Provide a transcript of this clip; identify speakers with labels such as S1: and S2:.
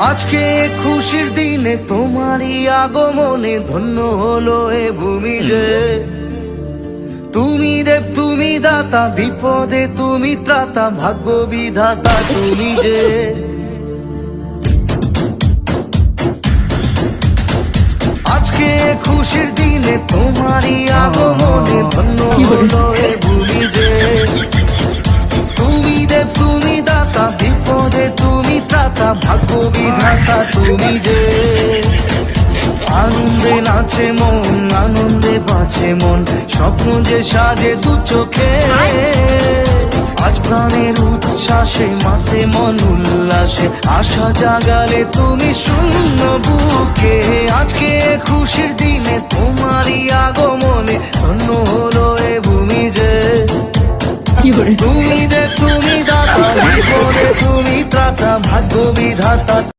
S1: আজকে খুশির দিনে তোমারই আগমনে ধন্য হলো এ ভূমি যে। তুমি দেব তুমি দাতা, বিপদে তুমি ত্রাতা, ভাগ্য বিধাতা তুমি যে। আজকে খুশির দিনে তোমারই আগমনে ধন্য হলো এ ভূমি যে। তুমি দেব তুমি দাতা, বিপদে তুমি ত্রাতা, ভাগ্য বিধাতা তুমি যে। আনন্দে নাচে মন, আনন্দে বাঁচে মন, স্বপ্ন যে সাজে দু চোখে। আজ প্রাণের উচ্ছ্বাসে মাতে মন উল্লাসে, আশা জাগালে তুমি শূন্য বুকে। আজকে খুশির দিনে তোমারই আগমনে ধন্য হলো এ ভূমি যে। তুমি দে তুমি দাতা, বিপদে তুমি ত্রাতা, ভাগ্য বিধাতা।